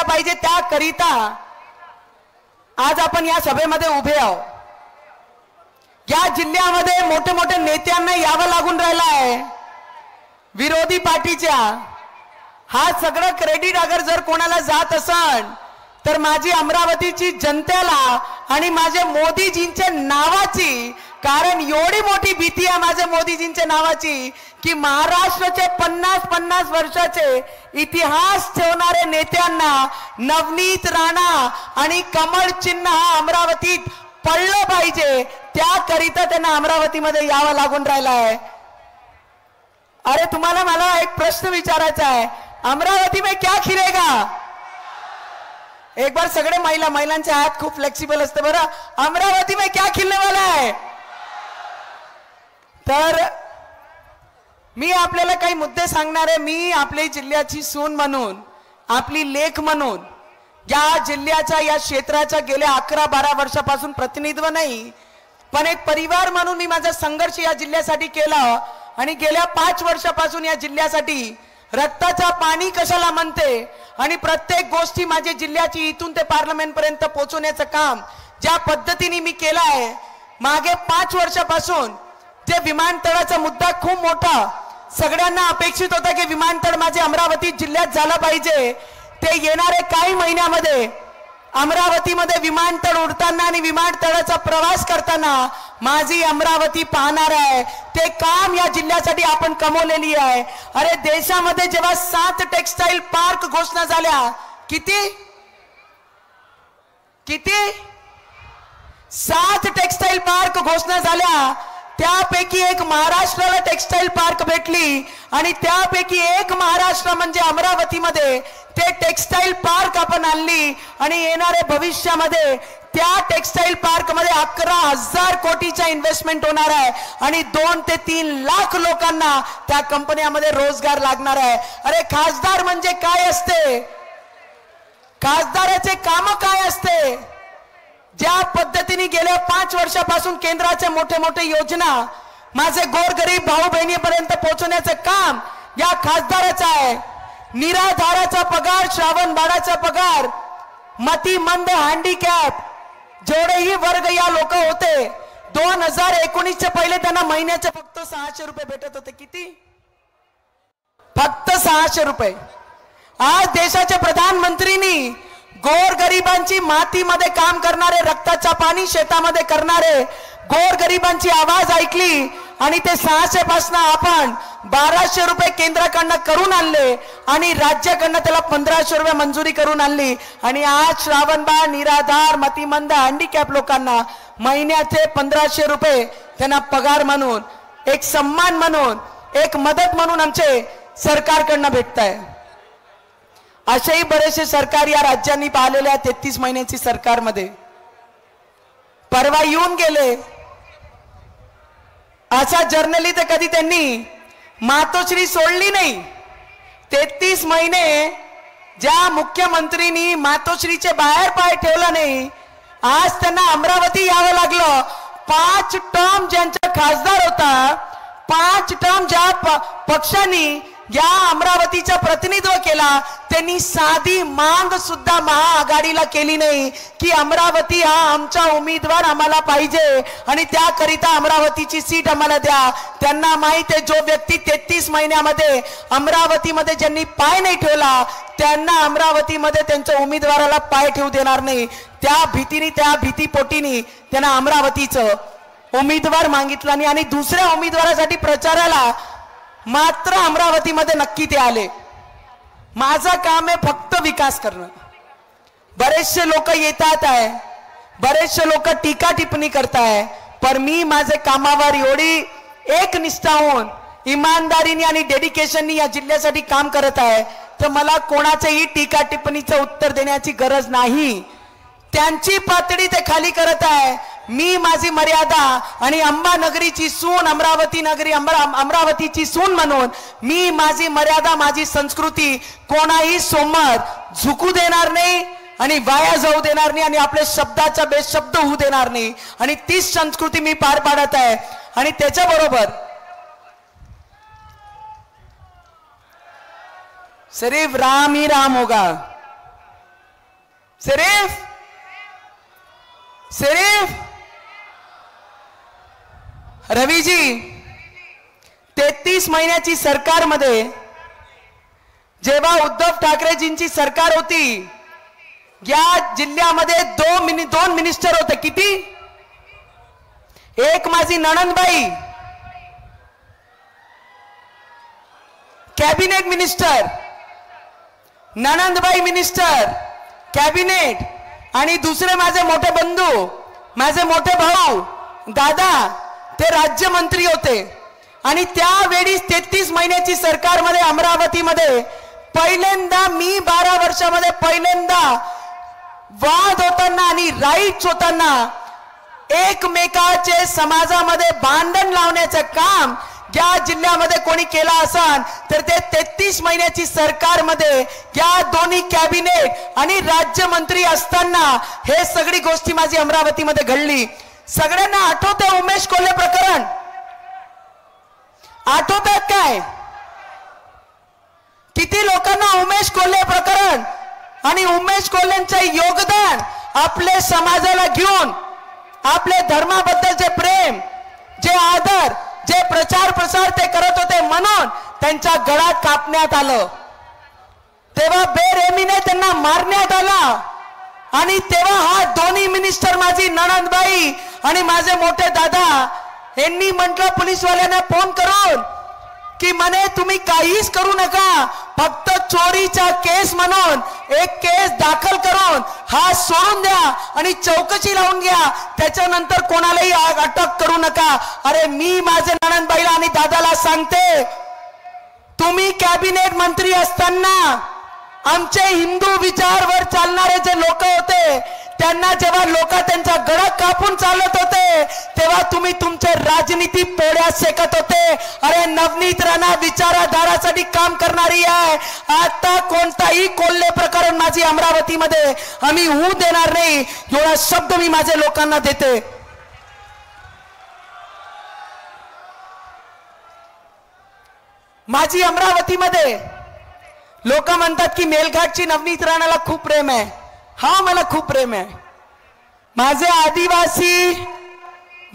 पाहिजे त्याकरिता आज आपण या सभेमध्ये उभे आहोत। या जिल्ह्यामध्ये मोठे मोठे नेत्यांना यावं लागून राहिलं आहे विरोधी पार्टीच्या। हा सगळं क्रेडिट अगर जर कोणाला जात असन तर माझी अमरावतीची जनतेला आणि माझ्या मोदीजींच्या नावाची, कारण एवढी मोठी भीती आहे माझ्या मोदीजींच्या नावाची की महाराष्ट्राचे 50-50 वर्षाचे इतिहास ठेवणारे नेत्यांना नवनीत राणा आणि कमळ चिन्ह हा अमरावतीत पडलं पाहिजे त्याकरिता त्यांना अमरावतीमध्ये यावं लागून राहिलं आहे। अरे तुम्हाला मला एक प्रश्न विचारायचा आहे, अमरावती में क्या खिलेगा? एक बार सगळे महिलांचे हात खूप फ्लेक्सिबल असते बरं। अमरावती में क्या खिलने वाला है? तर मी आपल्याला काही मुद्दे सांगणार आहे। मी आपल्या जिल्ह्याची सून म्हणून, आपली लेख म्हणून, या जिल्ह्याच्या या क्षेत्राच्या गेल्या 11-12 वर्षापासून प्रतिनिधित्व नाही पण एक परिवार म्हणून मी माझा संघर्ष या जिल्ह्यासाठी केला आणि गेल्या 5 वर्षापासून या जिल्ह्यासाठी रक्ताचा पाणी कशाला म्हणते आणि प्रत्येक गोष्टी माझ्या जिल्ह्याची इथून ते पार्लमेंट पर्यंत पोहोचवण्याचं काम ज्या पद्धतीने मी केलं आहे। मागे 5 वर्षापासून जे विमानतळाचा मुद्दा खूप मोठा सगळ्यांना अपेक्षित होता की विमानतळ माझे अमरावती जिल्ह्यात झाला पाहिजे। ते येणारे काही महिन्यामध्ये अमरावतीमध्ये विमानतळ उडताना आणि विमानतळाचा प्रवास करताना माझी अमरावती पाहणार आहे। ते काम या जिल्ह्यासाठी आपण कमवलेली आहे। अरे देशामध्ये जेव्हा 7 टेक्सटाईल पार्क घोषणा झाल्या, किती 7 टेक्सटाईल पार्क घोषणा झाल्या, त्यापैकी एक महाराष्ट्राला टेक्सटाईल पार्क भेटली आणि त्यापैकी एक महाराष्ट्र म्हणजे अमरावतीमध्ये ते टेक्सटाईल पार्क आपण आणली आणि येणाऱ्या भविष्यामध्ये त्या टेक्सटाईल पार्क मध्ये 11,000 कोटीचा इन्व्हेस्टमेंट होणार आहे आणि 2 ते 3 लाख लोकांना त्या कंपन्यांमध्ये रोजगार लागणार आहे। अरे खासदार म्हणजे काय असते? खासदाराचे काम काय असते? ज्या पद्धतीने गेल्या 5 वर्षापासून केंद्राचे मोठे मोठे योजना माझे गोरगरीब भाऊ बहिणीपर्यंत पोहोचवण्याचं काम या खासदाराचं आहे। निराधाराचा पगार, श्रावण बाळाचा पगार, मतिमंद, हँडिकॅप जेवढेही वर्ग या लोक होते 2019च्या पहिले त्यांना महिन्याचे फक्त 600 रुपये भेटत होते। किती? फक्त 600 रुपये। आज देशाचे प्रधानमंत्रींनी गोरगरिबांची मातीमध्ये काम करणारे, रक्ताचा पाणी शेतामध्ये करणारे गोरगरिबांची आवाज ऐकली आणि ते 600 पासून आपण 1200 रुपये केंद्राकडनं करून आणले आणि राज्याकडनं त्याला 1500 रुपये मंजुरी करून आणली आणि आज श्रावणबाळ, निराधार, मतिमंद, हँडिकॅप लोकांना महिन्याचे 1500 रुपये त्यांना पगार म्हणून, एक सन्मान म्हणून, एक मदत म्हणून आमचे सरकारकडनं भेटत आहे। असेही बरेचसे सरकार या राज्यांनी पाहिलेल्या 33 महिन्याची सरकारमध्ये परवा येऊन गेले। असा जर्नली तर कधी त्यांनी मातोश्री सोडली नाही। 33 महिने ज्या मुख्यमंत्रींनी मातोश्रीचे बाहेर पाय ठेवला नाही, आज त्यांना अमरावती यावं लागलं। 5 टर्म ज्यांचा खासदार होता, 5 टर्म ज्या पक्षांनी या अमरावतीचा प्रतिनिधित्व केला, त्यांनी साधी मांग सुद्धा महाआघाडीला केली नाही की अमरावती हा आमचा उमेदवार आम्हाला पाहिजे आणि त्याकरिता अमरावतीची सीट आम्हाला द्या। त्यांना माहित आहे जो व्यक्ती 33 महिन्यामध्ये अमरावतीमध्ये ज्यांनी पाय नाही ठेवला त्यांना अमरावतीमध्ये त्यांच्या उमेदवाराला पाय ठेवू देणार नाही। त्या भीतीने, त्या भीतीपोटीने त्यांना अमरावतीचं उमेदवार मागितलं नाही आणि दुसऱ्या उमेदवारासाठी प्रचाराला मात्र अमरावतीमध्ये नक्की ते आले। माझं काम आहे फक्त विकास करणं। बरेचसे लोक येतात आहे, बरेचसे लोक टीका टिप्पणी करताय, पण मी माझे कामावर एवढी एकनिष्ठाहून, इमानदारीने आणि डेडिकेशननी या जिल्ह्यासाठी काम करत आहे तर मला कोणाचेही टीका टिप्पणीचं उत्तर देण्याची गरज नाही। त्यांची पातळी ते खाली करत आहे। मी माझी मर्यादा आणि अंबानगरीची सून, अमरावती नगरी, अमरावतीची सून म्हणून मी माझी मर्यादा, माझी संस्कृती कोणाही समोर झुकू देणार नाही आणि वाया जाऊ देणार नाही आणि आपल्या शब्दाचा बेशब्द होऊ देणार नाही आणि तीच संस्कृती मी पार पाडत आहे। आणि त्याच्याबरोबर सिर्फ राम ही राम होगा, सिर्फ रवीजी 33 महिन्याची सरकारमध्ये जेव्हा उद्धव ठाकरेजींची सरकार होती, या जिल्ह्यामध्ये दोन मिनिस्टर होते. किती? एक माझी नणंदबाई कॅबिनेट मिनिस्टर, नणंदबाई मिनिस्टर कॅबिनेट, आणि दुसरे माझे मोठे बंधू, माझे मोठे भाऊ दादा, ते राज्यमंत्री होते. आणि त्यावेळी 33 महिन्याची सरकारमध्ये अमरावतीमध्ये पहिल्यांदा मी 12 वर्षामध्ये पहिल्यांदा वाद होताना आणि राईट्स होताना एकमेकाचे समाजामध्ये भांडण लावण्याचं काम या जिल्ह्यामध्ये कोणी केला असेल तर ते 33 महिन्याची सरकारमध्ये या दोन्ही कॅबिनेट आणि राज्यमंत्री असताना हे सगळी गोष्टी माझी अमरावतीमध्ये घडली. सगळ्यांना आठवतंय उमेश कोल्हे प्रकरण? आठवतात काय? किती लोकांना उमेश कोल्हे प्रकरण आणि उमेश कोल्हेंचे योगदान, आपले समाजाला घेऊन आपले धर्माबद्दल जे प्रेम, जे आदर, जे प्रचार प्रसार ते करत होते म्हणून त्यांच्या गळात कापण्यात आलं. तेव्हा बेरेहमीने त्यांना मारण्यात आला. आणि तेव्हा हा दोन्ही मिनिस्टर माझी नणंदबाई आणि माझे मोठे दादा यांनी म्हटलं पोलीसवाल्यांना फोन करून की म्हणे तुम्ही काहीच करू नका, फक्त चोरीचा केस म्हणून एक केस दाखल करून हा सोडून द्या आणि चौकशी लावून घ्या, त्याच्यानंतर कोणालाही अटक करू नका. अरे मी माझे नणंदबाईला आणि दादाला सांगते, तुम्ही कॅबिनेट मंत्री असताना आमचे हिंदू विचारवर चालणारे जे लोक होते त्यांना जेव्हा लोक त्यांचा गळा कापून चालत होते तेव्हा तुम्ही तुमचे राजनीती पोळ्यात शेकत होते. अरे नवनीत राणा विचारधारासाठी काम करणारी आहे. आता कोणताही कोल्हे प्रकरण माझी अमरावतीमध्ये आम्ही होऊ देणार नाही, एवढा शब्द मी माझ्या लोकांना देते. माझी अमरावतीमध्ये लोक म्हणतात की मेलघाटची नवनीत राणाला खूप प्रेम आहे. हा, मला खूप प्रेम आहे. माझे आदिवासी,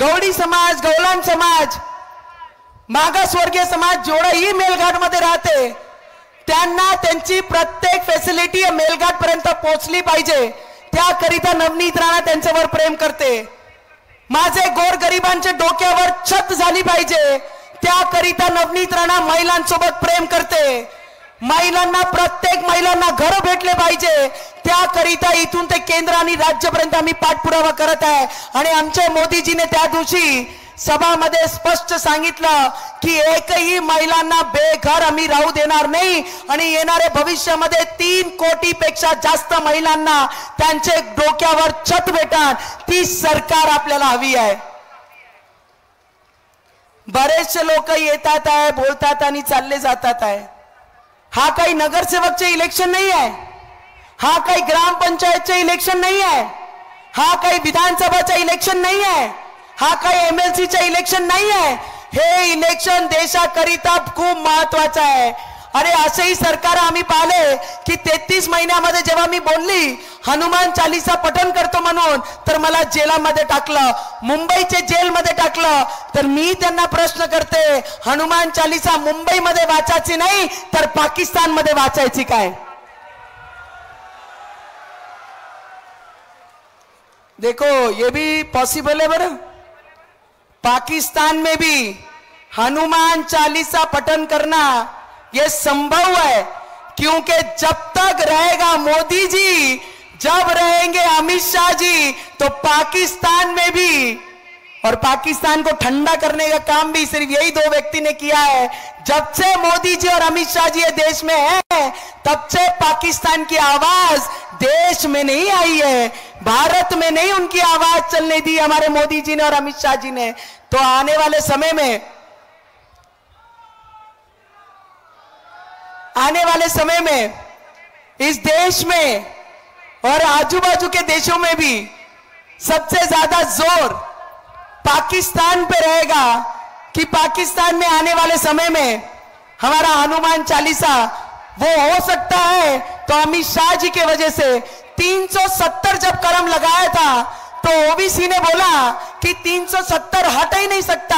गवळी समाज, गवळण समाज, मागासवर्गीय समाज जेवढाही मेलघाटमध्ये राहते त्यांना त्यांची प्रत्येक फॅसिलिटी मेलघाट पर्यंत पोहोचली पाहिजे, त्याकरिता नवनीत राणा त्यांच्यावर प्रेम करते. माझे गोरगरिबांच्या डोक्यावर छत झाली पाहिजे, त्याकरिता नवनीत राणा महिलांसोबत प्रेम करते. महिलांना, प्रत्येक महिलांना घर भेटले पाहिजे, त्याकरिता इथून ते केंद्र आणि राज्यापर्यंत आम्ही पाठपुरावा करत आहे. आणि आमच्या मोदीजीने त्या दिवशी सभामध्ये स्पष्ट सांगितलं की एकही महिलांना बेघर आम्ही राहू देणार नाही आणि येणाऱ्या भविष्यामध्ये 3 कोटीपेक्षा जास्त महिलांना त्यांचे डोक्यावर छत भेटणार, ती सरकार आपल्याला हवी आहे. बरेचसे लोक येतात आहे, बोलतात आणि चालले जातात आहे. हा काही नगरसेवकचे इलेक्शन नाही आहे, हा काही ग्रामपंचायतचे इलेक्शन नाही आहे, हा काही विधानसभाचे इलेक्शन नाही आहे, हा काही एमएलसीचे इलेक्शन नाही आहे. हे इलेक्शन देशाकरिता खूप महत्वाचं आहे. अरे असेही सरकार आम्ही पाहिले की 33 महिन्यामध्ये जेव्हा मी बोलली हनुमान चालीसा पठण करतो म्हणून तर मला जेलामध्ये टाकलं, मुंबईचे जेलमध्ये टाकलं. तर मी त्यांना प्रश्न करते, हनुमान चालीसा मुंबईमध्ये वाचायची नाही तर पाकिस्तानमध्ये वाचायची काय? देखो ये भी पॉसिबल है बरा. पाकिस्तान में भी हनुमान चालीसा पठन करना ये संभव है, क्योंकि जब तक रहेगा मोदी जी, जब रहेंगे अमित शाह जी, तो पाकिस्तान में भी, और पाकिस्तान को ठंडा करने का काम भी सिर्फ यही 2 व्यक्ति ने किया है. जब से मोदी जी और अमित शाह जी ये देश में हैं, तब से पाकिस्तान की आवाज देश में नहीं आई है, भारत में नहीं उनकी आवाज चलने दी हमारे मोदी जी ने और अमित शाह जी ने. तो आने वाले समय में इस देश में और आजू बाजू के देशों में भी सबसे ज्यादा जोर पाकिस्तान पे रहेगा कि पाकिस्तान में आने वाले समय में हमारा हनुमान चालीसा वो हो सकता है तो अमित शाह जी के वजह से 370 जब कलम लगाया था तो ओबीसी ने बोला कि 370 हटा ही नहीं सकता,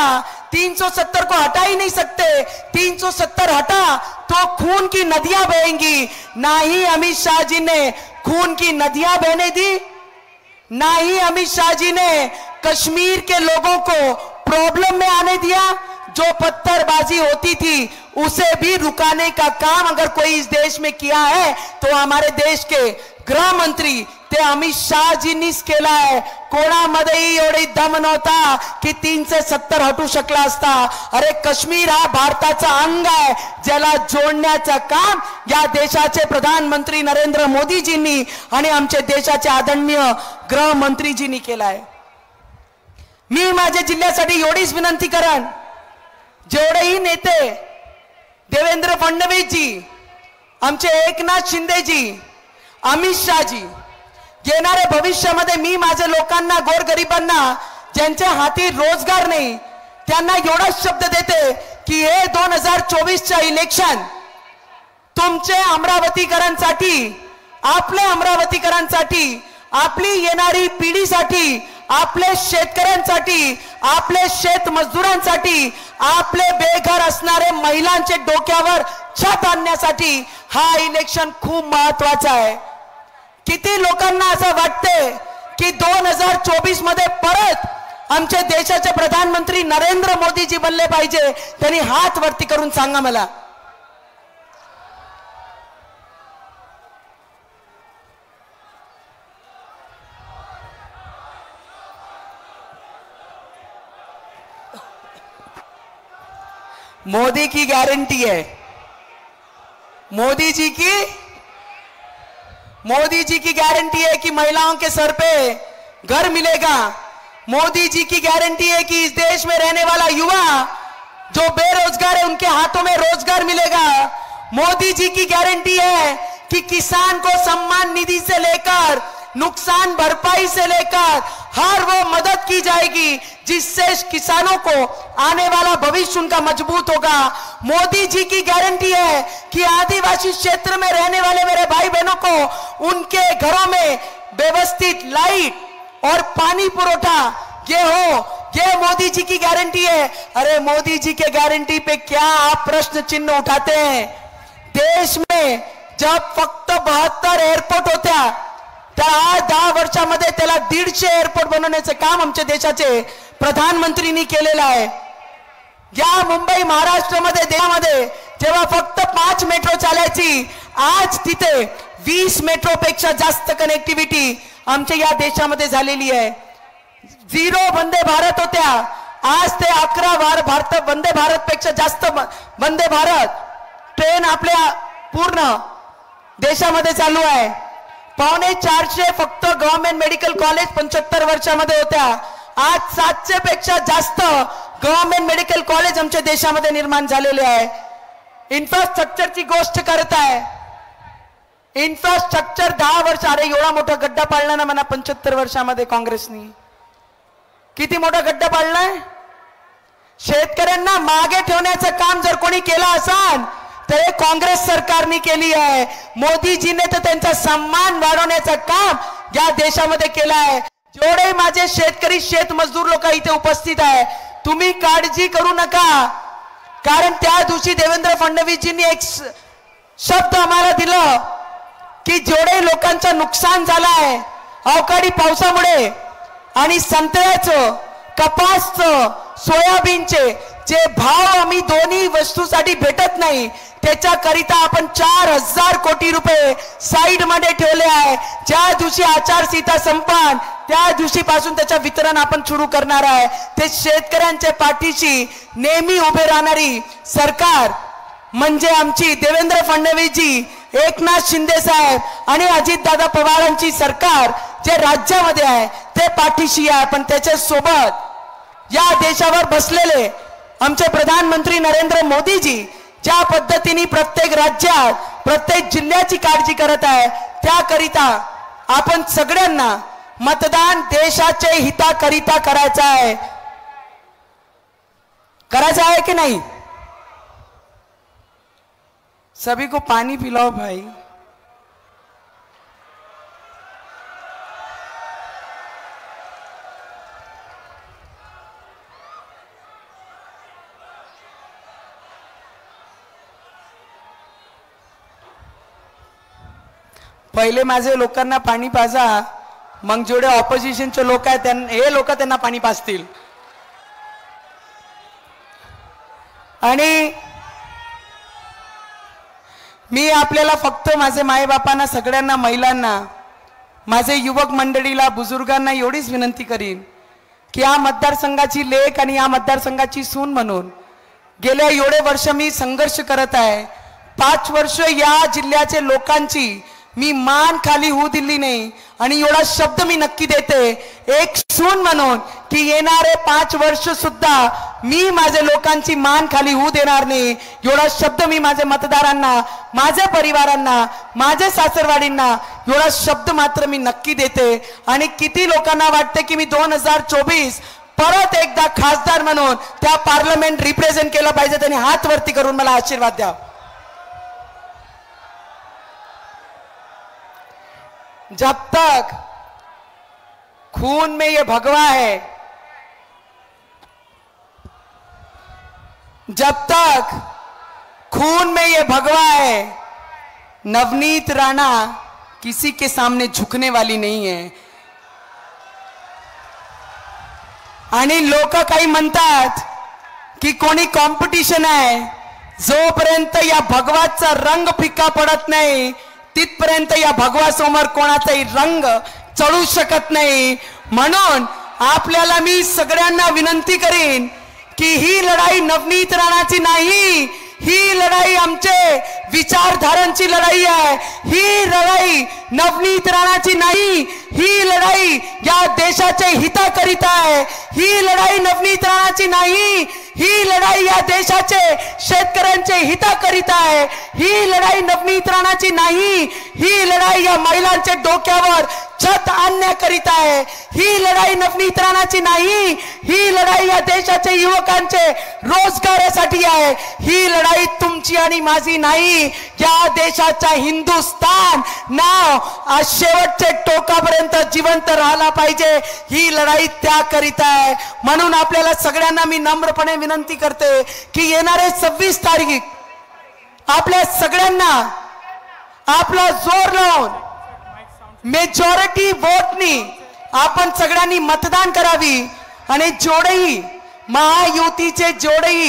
370 को हटा ही नहीं सकते, 370 हटा तो खून की नदियां बहेंगी। ना ही अमित शाह जी ने खून की नदियां बहने दी, ना ही अमित शाह जी ने कश्मीर के लोगों को प्रॉब्लम में आने दिया। जो पत्थरबाजी होती थी उसे भी रुकाने का काम अगर कोई इस देश में किया है तो हमारे देश के गृह मंत्री ते अमित शाह जींनीच केला आहे। कोणामध्येही एवढी दम नव्हता की 370 हटू शकला असता। अरे काश्मीर हा भारताचा अंग आहे, ज्याला जोडण्याचं काम या देशाचे प्रधानमंत्री नरेंद्र मोदीजींनी आणि आमचे देशाचे आदरणीय गृहमंत्रीजींनी केला आहे। मी माझ्या जिल्ह्यासाठी एवढीच विनंती करेन, जेवढेही नेते देवेंद्र फडणवीस जी, आमचे एकनाथ शिंदे जी, अमित शाह जी, येणाऱ्या भविष्यामध्ये मी माझ्या लोकांना, गोरगरिबांना ज्यांच्या हाती रोजगार नाही त्यांना एवढाच शब्द देते की हे 2024च्या इलेक्शन तुमचे अमरावतीकरांसाठी, आपले अमरावतीकरांसाठी, आपली येणारी पिढीसाठी, आपले शेतकऱ्यांसाठी, आपले शेतमजदूरांसाठी, आपले बेघर असणारे महिलांचे डोक्यावर छत आणण्यासाठी हा इलेक्शन खूप महत्त्वाचा आहे। किती लोकांना असं वाटते की 2024 मध्ये परत आमच्या देशाचे प्रधानमंत्री नरेंद्र मोदीजी बनले पाहिजे? त्यांनी हात वरती करून सांगा मला। मोदी की गारंटी है, मोदी जी की गारंटी है कि महिलाओं के सर पे घर मिलेगा। मोदी जी की गारंटी है कि इस देश में रहने वाला युवा जो बेरोजगार है उनके हाथों में रोजगार मिलेगा। मोदी जी की गारंटी है कि किसान को सम्मान निधि से लेकर नुकसान भरपाई से लेकर हर वो मदद की जाएगी जिससे किसानों को आने वाला भविष्य उनका मजबूत होगा। मोदी जी की गारंटी है कि आदिवासी क्षेत्र में रहने वाले मेरे भाई बहनों को उनके घरों में व्यवस्थित लाइट और पानी पुरोठा ये हो, ये मोदी जी की गारंटी है। अरे मोदी जी के गारंटी पे क्या आप प्रश्न चिन्ह उठाते हैं? देश में जब फक्त 72 एअरपोर्ट होत्या, तर आज 10 वर्षामध्ये त्याला 150 एअरपोर्ट बनवण्याचे काम आमच्या देशाचे प्रधानमंत्रींनी केलेलं आहे। या मुंबई महाराष्ट्रामध्ये देशामध्ये जेव्हा फक्त 5 मेट्रो चालायची, आज तिथे 20 मेट्रो पेक्षा जास्त कनेक्टिव्हिटी आमच्या या देशामध्ये झालेली आहे। 0 वंदे भारत होत्या, आज ते 11 भारत वंदे भारत पेक्षा जास्त वंदे भारत ट्रेन आपल्या पूर्ण देशामध्ये चालू आहे। 450 फक्त गव्हर्नमेंट मेडिकल कॉलेज 75 वर्षामध्ये होत्या, आज 700 पेक्षा जास्त गव्हर्नमेंट मेडिकल कॉलेज आमच्या देशामध्ये निर्माण झालेले आहे। इन्फ्रास्ट्रक्चरची गोष्ट करत आहे, इन्फ्रास्ट्रक्चर 10 वर्ष, अरे एवढा मोठा गड्डा पाडला ना म्हणा 75 वर्षामध्ये काँग्रेसनी। किती मोठा गड्डा पाडलाय? शेतकऱ्यांना मागे ठेवण्याचं काम जर कोणी केलं असेल तर काँग्रेस सरकारने केली आहे। मोदीजीने तर त्यांचा सम्मान वाढवण्याचं काम या देशामध्ये केलं आहे। जेवढे माझे शेतकरी शेतमजदूर लोक इथे उपस्थित आहे, तुम्ही काळजी करू नका, कारण त्या दिवशी देवेंद्र फडणवीसजींनी एक शब्द आम्हाला दिलं की जेवढे लोकांचं नुकसान झालं आहे अवकाळी पावसामुळे आणि संत्र्याचं, कपासचं, सोयाबीनचे जे भाव आम्ही दोन्ही वस्तूसाठी भेटत नाही त्याच्याकरिता आपण 4000 कोटी रुपये साइड मध्ये ठेवले आहे। ज्या दिवशी आचारसंहिता संपन त्या दिवशीपासून त्याचे वितरण आपण सुरू करणार आहे। ते शेतकऱ्यांच्या पाठीशी नेहमी उभे राहणारी सरकार म्हणजे आमची देवेंद्र फडणवीस जी, एकनाथ शिंदे साहेब आणि अजितदादा पवारांची सरकार जे राज्यामध्ये आहे ते पाठीशी आहे। पण त्याच्या सोबत या देशावर बसलेले आमचे प्रधानमंत्री नरेंद्र मोदीजी ज्या पद्धतीने प्रत्येक राज्यात, प्रत्येक जिल्ह्याची काळजी करत आहे, त्याकरिता आपण सगळ्यांना मतदान देशाचे हिताकरिता करायचं आहे। करायचं आहे की नाही? सभी को पानी पिलाओ भाई। पहिले माझे लोकांना पाणी पाजा, मग जेवढे ऑपोजिशनचे लोक आहेत हे लोक त्यांना पाणी पाजतील। आणि मी आपल्याला फक्त माझे मायबापांना, सगळ्यांना, महिलांना, माझे युवक मंडळीला, बुजुर्गांना एवढीच विनंती करीन की या मतदारसंघाची लेक आणि या मतदारसंघाची सून म्हणून गेल्या एवढे वर्ष मी संघर्ष करत आहे। 5 वर्ष या जिल्ह्याचे लोकांची मी मान खाली होऊ दिली नाही आणि एवढा शब्द मी नक्की देते एक सून म्हणून की येणारे 5 वर्ष सुद्धा मी माझे लोकांची मान खाली होऊ देणार नाही। एवढा शब्द मी माझे मतदारांना, माझे परिवारांना, माझे सासरवाडींना एवढा शब्द मात्र मी नक्की देते। आणि किती लोकांना वाटते की मी 2024 परत एकदा खासदार म्हणून त्या पार्लमेंट रिप्रेझेंट केलं पाहिजे, त्यांनी हात वरती करून मला आशीर्वाद द्या। जब तक खून में ये भगवा है, जब तक खून में ये भगवा है, नवनीत राणा किसी के सामने झुकने वाली नहीं है। आणि लोक काही म्हणतात की कोणी कॉम्पिटिशन आहे, जोपर्यंत या भगवाचा रंग फिक्का पडत नाही तिथपर्यंत या भगवा समोर कोणाचाही रंग चढू शकत नाही। म्हणून आपल्याला मी सगळ्यांना विनंती करीन की ही लढाई नवनीत राणाची नाही, ही लढाई आमचे विचारधारांची लढाई आहे। ही लढाई नवनीत राणाची नाही, ही लढाई या देशाचे हिताकरिता आहे। ही लढाई नवनीत राणाची नाही, ही लढाई या देशाचे शेतकऱ्यांचे हिताकरिता आहे। ही लढाई नवनीत राणाची नाही, ही लढाई या महिलांचे डोक्यावर छत आणण्याकरिता आहे। ही लढाई नवनीत राणाची नाही, ही लढाई या देशाचे युवकांचे रोजगारासाठी आहे। ही लढाई तुमची आणि माझी नाही, या देशाचा हिंदुस्तान नाव आज शेवटचे टोकापर्यंत जिवंत राहायला पाहिजे, ही लढाई त्याकरिता आहे। म्हणून आपल्याला सगळ्यांना मी नम्रपणे विनंती करते की येणारे 26 तारीख आपल्या सगळ्यांना आपला जोर लावून मेजॉरिटी वोटनी आपण सगळ्यांनी मतदान करावी। आणि जेवढेही महायुतीचे जेवढेही